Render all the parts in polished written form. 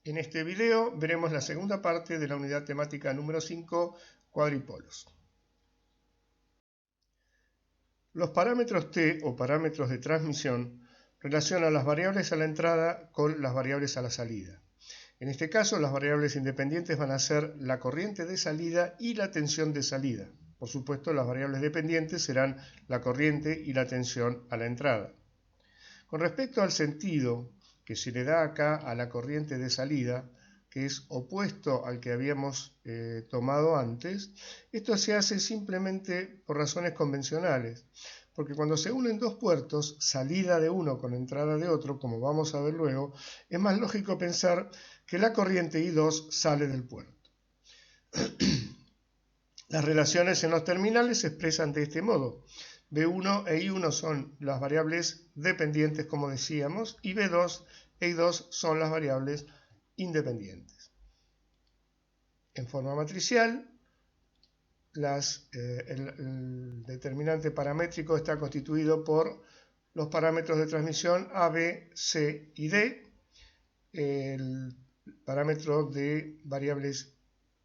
En este video veremos la segunda parte de la unidad temática número 5, cuadripolos. Los parámetros T o parámetros de transmisión relacionan las variables a la entrada con las variables a la salida. En este caso, las variables independientes van a ser la corriente de salida y la tensión de salida. Por supuesto, las variables dependientes serán la corriente y la tensión a la entrada. Con respecto al sentido que se le da acá a la corriente de salida, que es opuesto al que habíamos tomado antes, esto se hace simplemente por razones convencionales, porque cuando se unen dos puertos, salida de uno con entrada de otro, como vamos a ver luego, es más lógico pensar que la corriente I2 sale del puerto. Las relaciones en los terminales se expresan de este modo. B1 e I1 son las variables dependientes, como decíamos, y B2 e I2 son las variables independientes. En forma matricial, el determinante paramétrico está constituido por los parámetros de transmisión A, B, C y D, el parámetro de variables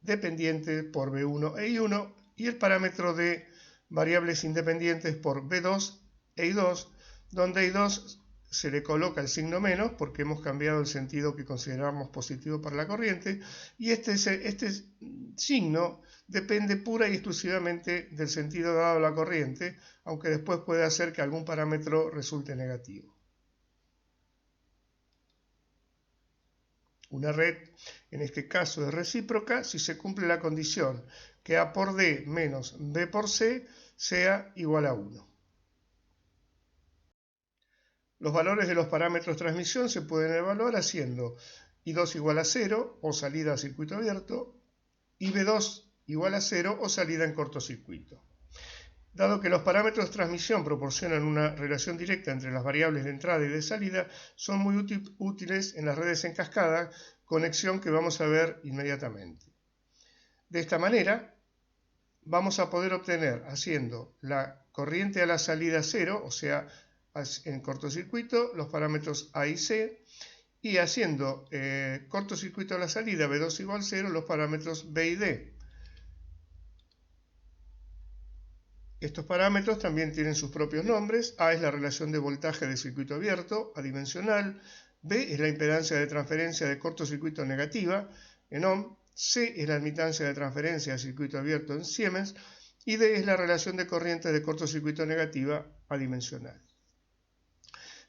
dependientes por B1 e I1 y el parámetro de variables independientes por B2 e I2, donde I2 se le coloca el signo menos porque hemos cambiado el sentido que consideramos positivo para la corriente, y este signo depende pura y exclusivamente del sentido dado a la corriente, aunque después puede hacer que algún parámetro resulte negativo. Una red, en este caso, es recíproca si se cumple la condición que A por D menos B por C sea igual a 1. Los valores de los parámetros transmisión se pueden evaluar haciendo I2 igual a 0 o salida a circuito abierto y B2 igual a 0 o salida en cortocircuito. Dado que los parámetros de transmisión proporcionan una relación directa entre las variables de entrada y de salida, son muy útiles en las redes en cascada, conexión que vamos a ver inmediatamente. De esta manera, vamos a poder obtener, haciendo la corriente a la salida 0, o sea, en cortocircuito, los parámetros A y C, y haciendo cortocircuito a la salida B2 igual a 0, los parámetros B y D. Estos parámetros también tienen sus propios nombres. A es la relación de voltaje de circuito abierto, adimensional. B es la impedancia de transferencia de cortocircuito negativa, en ohm. C es la admitancia de transferencia de circuito abierto en Siemens. Y D es la relación de corriente de cortocircuito negativa adimensional.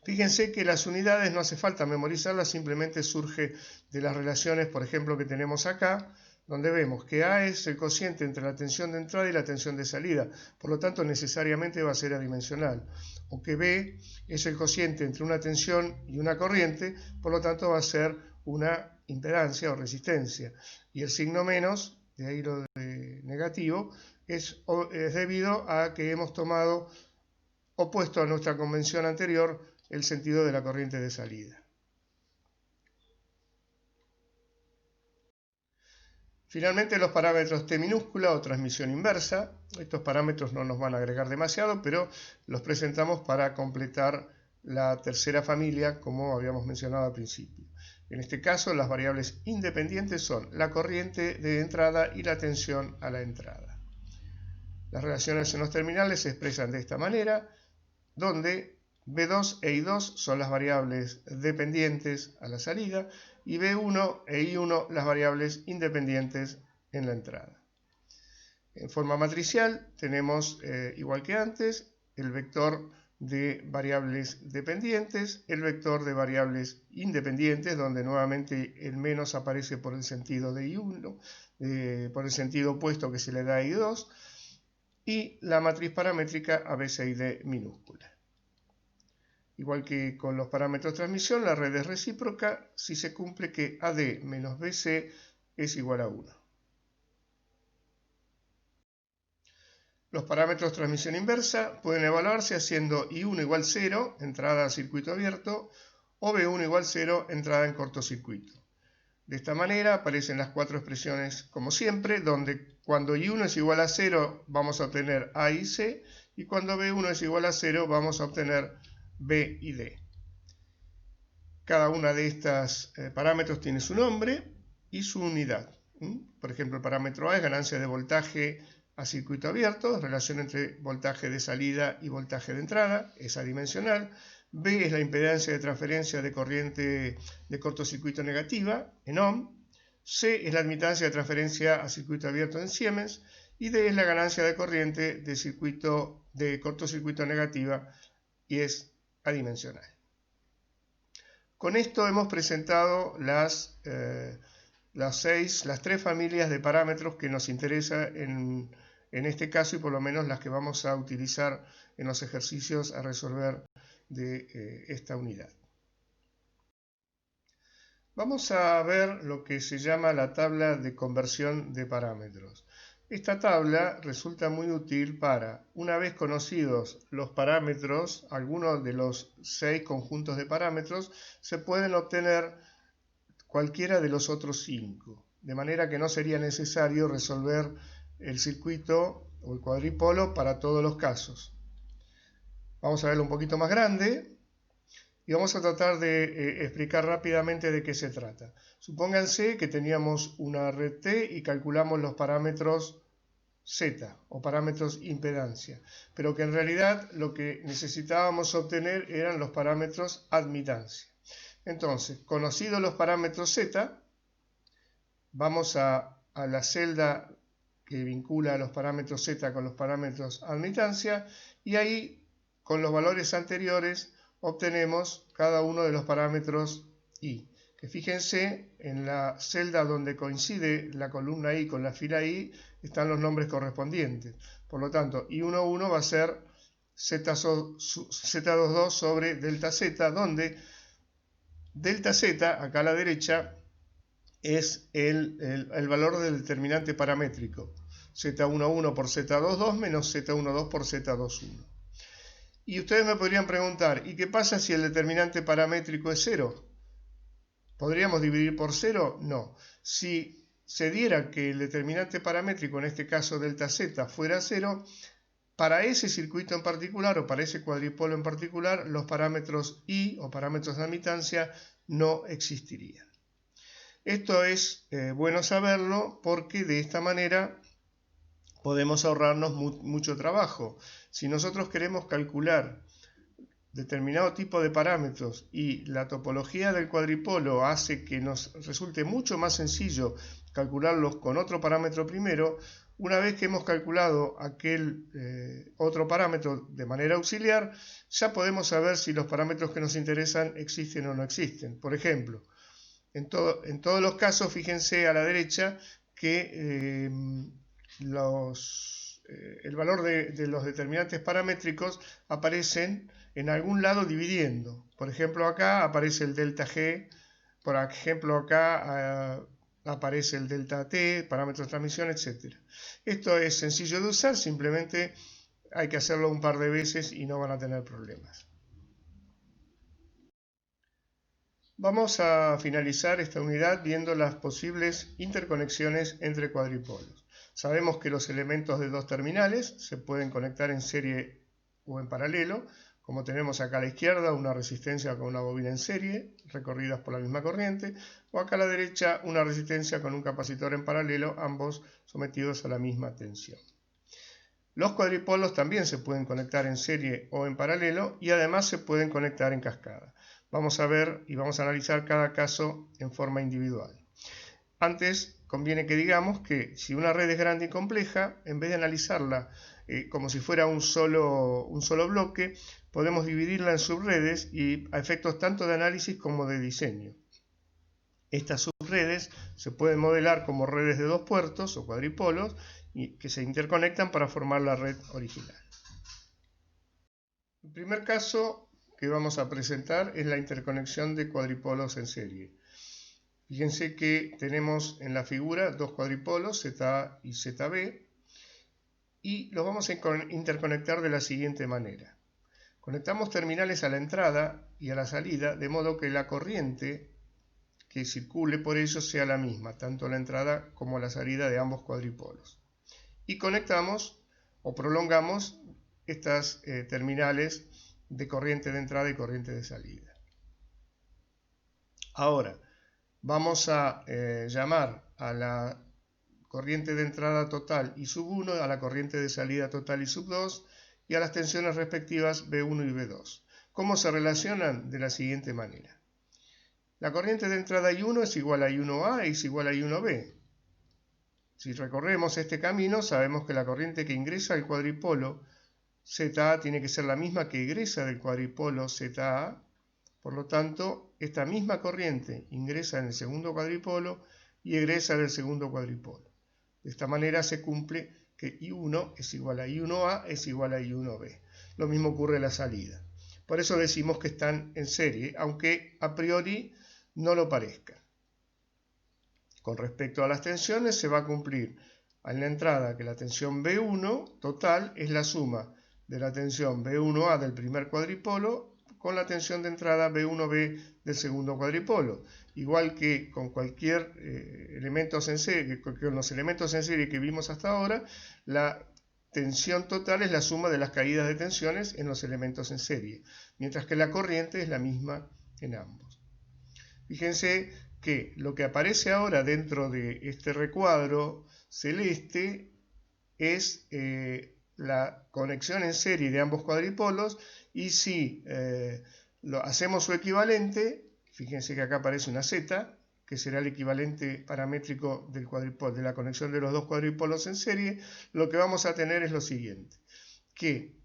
Fíjense que las unidades no hace falta memorizarlas, simplemente surge de las relaciones, por ejemplo, que tenemos acá, donde vemos que A es el cociente entre la tensión de entrada y la tensión de salida, por lo tanto necesariamente va a ser adimensional, o que B es el cociente entre una tensión y una corriente, por lo tanto va a ser una impedancia o resistencia, y el signo menos, de ahí lo de negativo, es debido a que hemos tomado, opuesto a nuestra convención anterior, el sentido de la corriente de salida. Finalmente, los parámetros T minúscula o transmisión inversa. Estos parámetros no nos van a agregar demasiado, pero los presentamos para completar la tercera familia, como habíamos mencionado al principio. En este caso, las variables independientes son la corriente de entrada y la tensión a la entrada. Las relaciones en los terminales se expresan de esta manera, donde B2 e I2 son las variables dependientes a la salida y B1 e I1 las variables independientes en la entrada. En forma matricial tenemos, igual que antes, el vector de variables dependientes, el vector de variables independientes, donde nuevamente el menos aparece por el sentido de I1, por el sentido opuesto que se le da a I2, y la matriz paramétrica ABCD minúscula. Igual que con los parámetros de transmisión, la red es recíproca si se cumple que AD menos BC es igual a 1. Los parámetros de transmisión inversa pueden evaluarse haciendo I1 igual 0, entrada a circuito abierto, o B1 igual 0, entrada en cortocircuito. De esta manera aparecen las cuatro expresiones como siempre, donde cuando I1 es igual a 0 vamos a obtener A y C, y cuando B1 es igual a 0 vamos a obtener B y D. Cada una de estas parámetros tiene su nombre y su unidad. Por ejemplo, el parámetro A es ganancia de voltaje a circuito abierto, relación entre voltaje de salida y voltaje de entrada, es adimensional. B es la impedancia de transferencia de corriente de cortocircuito negativa, en ohm. C es la admitancia de transferencia a circuito abierto en Siemens. Y D es la ganancia de corriente de cortocircuito negativa y es adimensional. Con esto hemos presentado las tres familias de parámetros que nos interesa en este caso y por lo menos las que vamos a utilizar en los ejercicios a resolver de esta unidad. Vamos a ver lo que se llama la tabla de conversión de parámetros. Esta tabla resulta muy útil para, una vez conocidos los parámetros, algunos de los 6 conjuntos de parámetros, se pueden obtener cualquiera de los otros 5, de manera que no sería necesario resolver el circuito o el cuadripolo para todos los casos. Vamos a verlo un poquito más grande y vamos a tratar de explicar rápidamente de qué se trata. Supónganse que teníamos una red T y calculamos los parámetros Z o parámetros impedancia, pero que en realidad lo que necesitábamos obtener eran los parámetros admitancia. Entonces, conocidos los parámetros Z, vamos a la celda que vincula a los parámetros Z con los parámetros admitancia y ahí con los valores anteriores obtenemos cada uno de los parámetros I. Que fíjense, en la celda donde coincide la columna I con la fila I están los nombres correspondientes. Por lo tanto, I11 va a ser Z22 sobre delta Z, donde delta Z, acá a la derecha, es el valor del determinante paramétrico. Z11 por Z22 menos Z12 por Z21. Y ustedes me podrían preguntar, ¿y qué pasa si el determinante paramétrico es 0? ¿Podríamos dividir por 0? No. Si se diera que el determinante paramétrico, en este caso delta Z, fuera 0, para ese circuito en particular o para ese cuadripolo en particular, los parámetros I o parámetros de admitancia no existirían. Esto es bueno saberlo porque de esta manera podemos ahorrarnos mucho trabajo. Si nosotros queremos calcular determinado tipo de parámetros y la topología del cuadripolo hace que nos resulte mucho más sencillo calcularlos con otro parámetro primero, una vez que hemos calculado aquel otro parámetro de manera auxiliar, ya podemos saber si los parámetros que nos interesan existen o no existen. Por ejemplo, en todos los casos, fíjense a la derecha que el valor de los determinantes paramétricos aparecen en algún lado dividiendo. Por ejemplo, acá aparece el delta G, por ejemplo, acá aparece el delta T, parámetros de transmisión, etc. Esto es sencillo de usar, simplemente hay que hacerlo un par de veces y no van a tener problemas. Vamos a finalizar esta unidad viendo las posibles interconexiones entre cuadripolos. Sabemos que los elementos de dos terminales se pueden conectar en serie o en paralelo, como tenemos acá a la izquierda una resistencia con una bobina en serie, recorridas por la misma corriente, o acá a la derecha una resistencia con un capacitor en paralelo, ambos sometidos a la misma tensión. Los cuadripolos también se pueden conectar en serie o en paralelo y además se pueden conectar en cascada. Vamos a ver y vamos a analizar cada caso en forma individual. Antes conviene que digamos que si una red es grande y compleja, en vez de analizarla como si fuera un solo bloque, podemos dividirla en subredes y a efectos tanto de análisis como de diseño. Estas subredes se pueden modelar como redes de dos puertos o cuadripolos y que se interconectan para formar la red original. El primer caso que vamos a presentar es la interconexión de cuadripolos en serie. Fíjense que tenemos en la figura dos cuadripolos, ZA y ZB, y los vamos a interconectar de la siguiente manera. Conectamos terminales a la entrada y a la salida, de modo que la corriente que circule por ellos sea la misma, tanto a la entrada como a la salida de ambos cuadripolos. Y conectamos o prolongamos estas terminales de corriente de entrada y corriente de salida. Ahora, vamos a llamar a la corriente de entrada total I sub 1, a la corriente de salida total I sub 2 y a las tensiones respectivas B1 y B2. ¿Cómo se relacionan? De la siguiente manera. La corriente de entrada I1 es igual a I1A y es igual a I1B. Si recorremos este camino, sabemos que la corriente que ingresa al cuadripolo ZA tiene que ser la misma que egresa del cuadripolo ZA. Por lo tanto, esta misma corriente ingresa en el segundo cuadripolo y egresa del segundo cuadripolo. De esta manera se cumple que I1 es igual a I1A es igual a I1B. Lo mismo ocurre en la salida. Por eso decimos que están en serie, aunque a priori no lo parezca. Con respecto a las tensiones, se va a cumplir en la entrada que la tensión B1 total es la suma de la tensión B1A del primer cuadripolo con la tensión de entrada B1B del segundo cuadripolo. Igual que con cualquier elementos en serie, con los elementos en serie que vimos hasta ahora, la tensión total es la suma de las caídas de tensiones en los elementos en serie, mientras que la corriente es la misma en ambos. Fíjense que lo que aparece ahora dentro de este recuadro celeste es la conexión en serie de ambos cuadripolos, y si hacemos su equivalente, fíjense que acá aparece una Z, que será el equivalente paramétrico del cuadripolo, de la conexión de los dos cuadripolos en serie, lo que vamos a tener es lo siguiente, que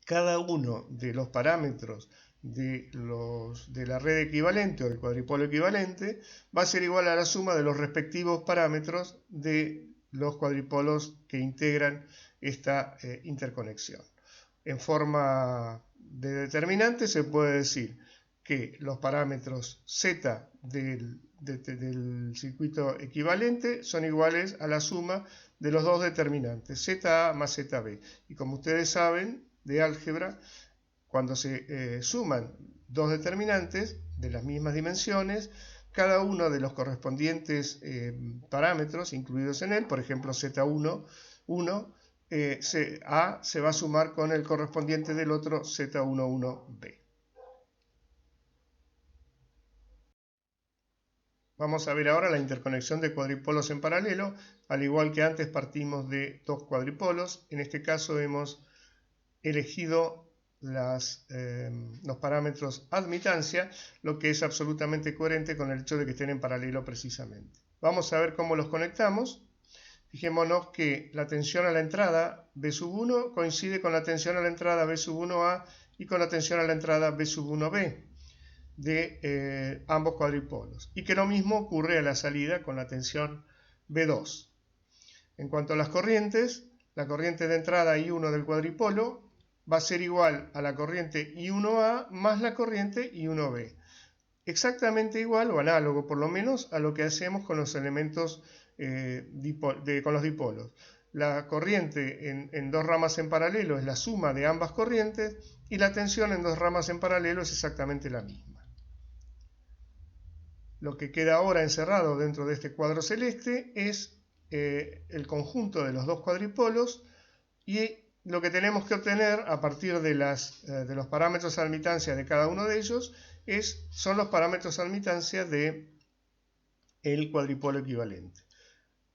cada uno de los parámetros de la red equivalente o del cuadripolo equivalente va a ser igual a la suma de los respectivos parámetros de los cuadripolos que integran esta interconexión. En forma de determinante se puede decir que los parámetros Z del circuito equivalente son iguales a la suma de los dos determinantes, ZA más ZB. Y como ustedes saben de álgebra, cuando se suman dos determinantes de las mismas dimensiones, cada uno de los correspondientes parámetros incluidos en él, por ejemplo Z1, A se va a sumar con el correspondiente del otro Z11B. Vamos a ver ahora la interconexión de cuadripolos en paralelo. Al igual que antes partimos de dos cuadripolos, en este caso hemos elegido los parámetros admitancia, lo que es absolutamente coherente con el hecho de que estén en paralelo precisamente. Vamos a ver cómo los conectamos. Fijémonos que la tensión a la entrada B sub 1 coincide con la tensión a la entrada B sub 1A y con la tensión a la entrada B sub 1B de ambos cuadripolos, y que lo mismo ocurre a la salida con la tensión B2. En cuanto a las corrientes, la corriente de entrada I1 del cuadripolo va a ser igual a la corriente I1A más la corriente I1B. Exactamente igual o análogo por lo menos a lo que hacemos con los elementos con los dipolos. La corriente en dos ramas en paralelo es la suma de ambas corrientes y la tensión en dos ramas en paralelo es exactamente la misma. Lo que queda ahora encerrado dentro de este cuadro celeste es el conjunto de los dos cuadripolos, y lo que tenemos que obtener a partir de los parámetros de admitancia de cada uno de ellos son los parámetros de admitancia del cuadripolo equivalente,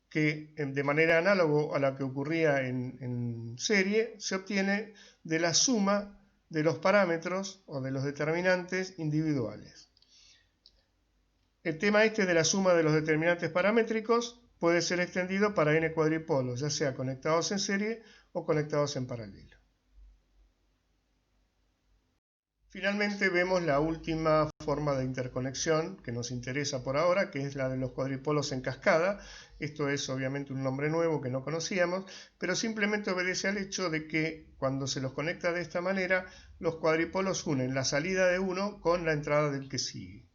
que de manera análoga a la que ocurría en serie se obtiene de la suma de los parámetros o de los determinantes individuales. El tema de la suma de los determinantes paramétricos puede ser extendido para n cuadripolos, ya sea conectados en serie o conectados en paralelo. Finalmente vemos la última forma de interconexión que nos interesa por ahora, que es la de los cuadripolos en cascada. Esto es obviamente un nombre nuevo que no conocíamos, pero simplemente obedece al hecho de que cuando se los conecta de esta manera, los cuadripolos unen la salida de uno con la entrada del que sigue.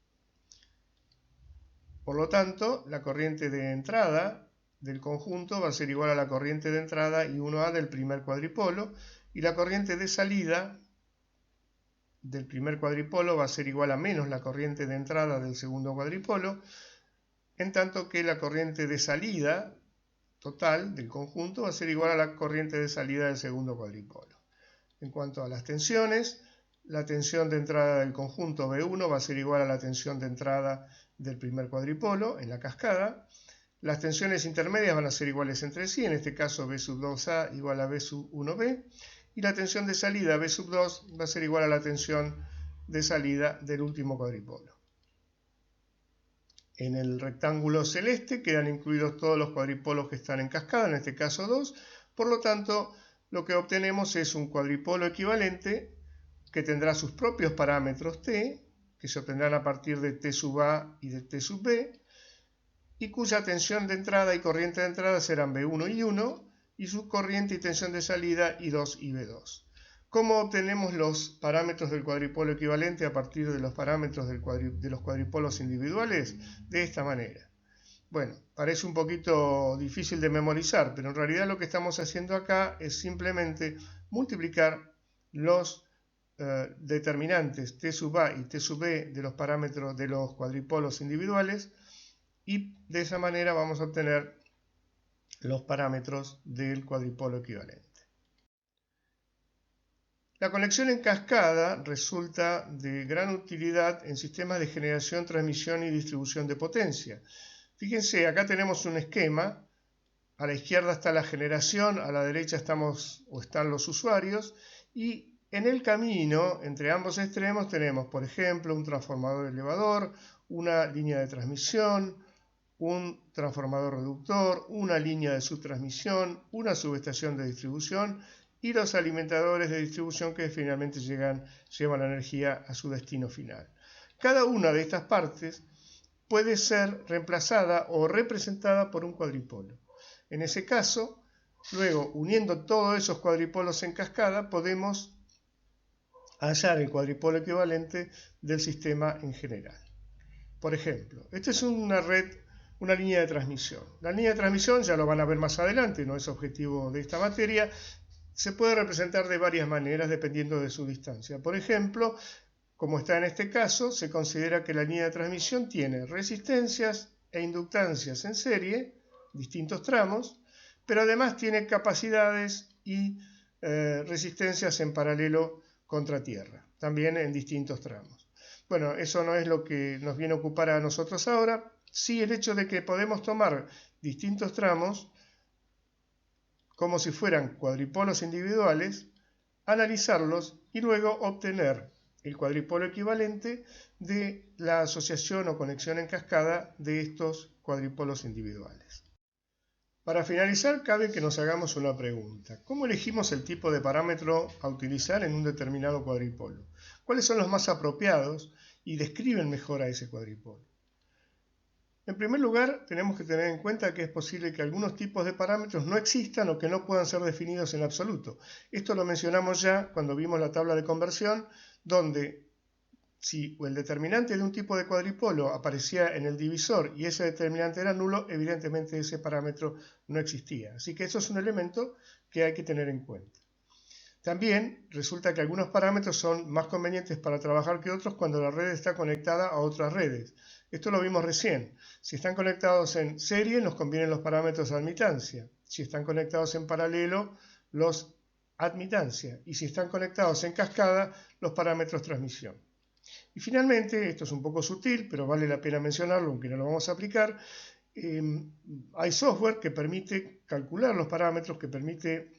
Por lo tanto, la corriente de entrada del conjunto va a ser igual a la corriente de entrada I1A del primer cuadripolo, y la corriente de salida del primer cuadripolo va a ser igual a menos la corriente de entrada del segundo cuadripolo, en tanto que la corriente de salida total del conjunto va a ser igual a la corriente de salida del segundo cuadripolo. En cuanto a las tensiones, la tensión de entrada del conjunto B1 va a ser igual a la tensión de entrada del primer cuadripolo en la cascada. Las tensiones intermedias van a ser iguales entre sí, en este caso B sub 2A igual a B sub 1B, y la tensión de salida B sub 2 va a ser igual a la tensión de salida del último cuadripolo. En el rectángulo celeste quedan incluidos todos los cuadripolos que están en cascada, en este caso 2, por lo tanto lo que obtenemos es un cuadripolo equivalente que tendrá sus propios parámetros T, que se obtendrán a partir de T sub A y de T sub B, y cuya tensión de entrada y corriente de entrada serán B1 y 1, y su corriente y tensión de salida I2 y B2. ¿Cómo obtenemos los parámetros del cuadripolo equivalente a partir de los parámetros de los cuadripolos individuales? De esta manera. Bueno, parece un poquito difícil de memorizar, pero en realidad lo que estamos haciendo acá es simplemente multiplicar los determinantes T sub A y T sub B de los parámetros de los cuadripolos individuales, y de esa manera vamos a obtener los parámetros del cuadripolo equivalente. La conexión en cascada resulta de gran utilidad en sistemas de generación, transmisión y distribución de potencia. Fíjense, acá tenemos un esquema. A la izquierda está la generación, a la derecha están los usuarios, y en el camino entre ambos extremos tenemos, por ejemplo, un transformador elevador, una línea de transmisión, un transformador reductor, una línea de subtransmisión, una subestación de distribución y los alimentadores de distribución que finalmente llevan la energía a su destino final. Cada una de estas partes puede ser reemplazada o representada por un cuadripolo. En ese caso, luego, uniendo todos esos cuadripolos en cascada, podemos hallar el cuadripolo equivalente del sistema en general. Por ejemplo, esta es una línea de transmisión. La línea de transmisión, ya lo van a ver más adelante, no es objetivo de esta materia, se puede representar de varias maneras dependiendo de su distancia. Por ejemplo, como está en este caso, se considera que la línea de transmisión tiene resistencias e inductancias en serie, distintos tramos, pero además tiene capacidades y resistencias en paralelo contra tierra, también en distintos tramos. Bueno, eso no es lo que nos viene a ocupar a nosotros ahora, sí el hecho de que podemos tomar distintos tramos como si fueran cuadripolos individuales, analizarlos y luego obtener el cuadripolo equivalente de la asociación o conexión en cascada de estos cuadripolos individuales. Para finalizar, cabe que nos hagamos una pregunta. ¿Cómo elegimos el tipo de parámetro a utilizar en un determinado cuadripolo? ¿Cuáles son los más apropiados y describen mejor a ese cuadripolo? En primer lugar, tenemos que tener en cuenta que es posible que algunos tipos de parámetros no existan o que no puedan ser definidos en absoluto. Esto lo mencionamos ya cuando vimos la tabla de conversión, donde si el determinante de un tipo de cuadripolo aparecía en el divisor y ese determinante era nulo, evidentemente ese parámetro no existía. Así que eso es un elemento que hay que tener en cuenta. También resulta que algunos parámetros son más convenientes para trabajar que otros cuando la red está conectada a otras redes. Esto lo vimos recién. Si están conectados en serie, nos convienen los parámetros de admitancia. Si están conectados en paralelo, los admitancia. Y si están conectados en cascada, los parámetros transmisión. Y finalmente, esto es un poco sutil, pero vale la pena mencionarlo, aunque no lo vamos a aplicar, hay software que permite calcular los parámetros, que permite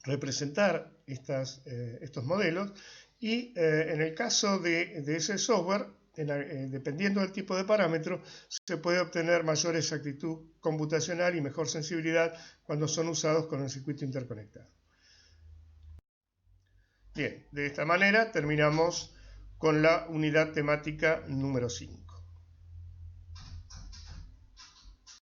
representar estos modelos, y en el caso de ese software, dependiendo del tipo de parámetro, se puede obtener mayor exactitud computacional y mejor sensibilidad cuando son usados con el circuito interconectado. Bien, de esta manera terminamos con la unidad temática número 5.